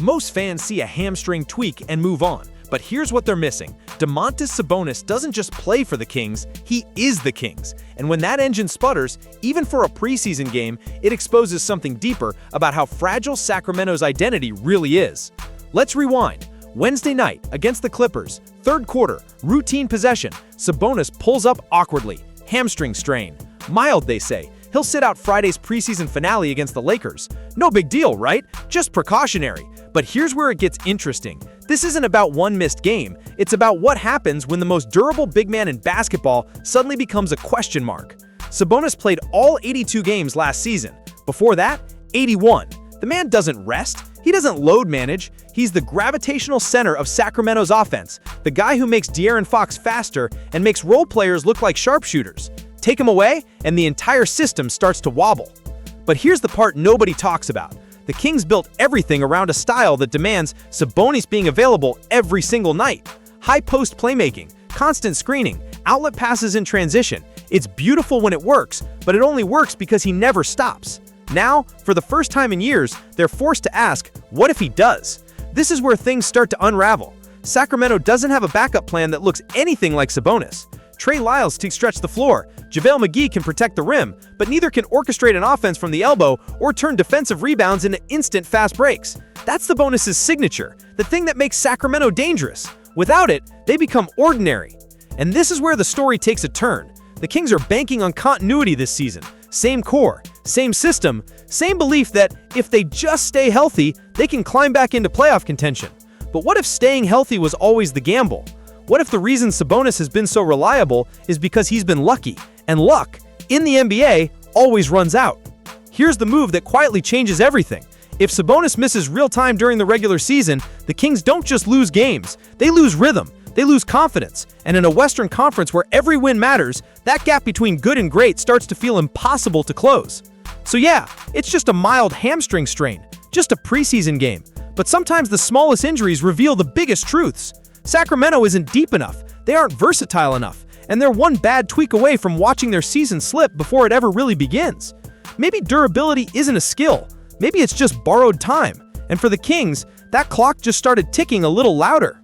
Most fans see a hamstring tweak and move on, but here's what they're missing. Domantas Sabonis doesn't just play for the Kings, he is the Kings. And when that engine sputters, even for a preseason game, it exposes something deeper about how fragile Sacramento's identity really is. Let's rewind. Wednesday night against the Clippers, third quarter, routine possession, Sabonis pulls up awkwardly, hamstring strain. Mild, they say. He'll sit out Friday's preseason finale against the Lakers. No big deal, right? Just precautionary. But here's where it gets interesting. This isn't about one missed game. It's about what happens when the most durable big man in basketball suddenly becomes a question mark. Sabonis played all 82 games last season. Before that, 81. The man doesn't rest. He doesn't load manage. He's the gravitational center of Sacramento's offense, the guy who makes De'Aaron Fox faster and makes role players look like sharpshooters. Take him away, and the entire system starts to wobble. But here's the part nobody talks about. The Kings built everything around a style that demands Sabonis being available every single night. High post playmaking, constant screening, outlet passes in transition. It's beautiful when it works, but it only works because he never stops. Now, for the first time in years, they're forced to ask, what if he does? This is where things start to unravel. Sacramento doesn't have a backup plan that looks anything like Sabonis. Trey Lyles can stretch the floor, JaVale McGee can protect the rim, but neither can orchestrate an offense from the elbow or turn defensive rebounds into instant fast breaks. That's Sabonis' signature, the thing that makes Sacramento dangerous. Without it, they become ordinary. And this is where the story takes a turn. The Kings are banking on continuity this season. Same core, same system, same belief that if they just stay healthy, they can climb back into playoff contention. But what if staying healthy was always the gamble? What if the reason Sabonis has been so reliable is because he's been lucky, and luck, in the NBA, always runs out? Here's the move that quietly changes everything. If Sabonis misses real time during the regular season, the Kings don't just lose games, they lose rhythm, they lose confidence, and in a Western Conference where every win matters, that gap between good and great starts to feel impossible to close. So yeah, it's just a mild hamstring strain, just a preseason game, but sometimes the smallest injuries reveal the biggest truths. Sacramento isn't deep enough, they aren't versatile enough, and they're one bad tweak away from watching their season slip before it ever really begins. Maybe durability isn't a skill, maybe it's just borrowed time, and for the Kings, that clock just started ticking a little louder.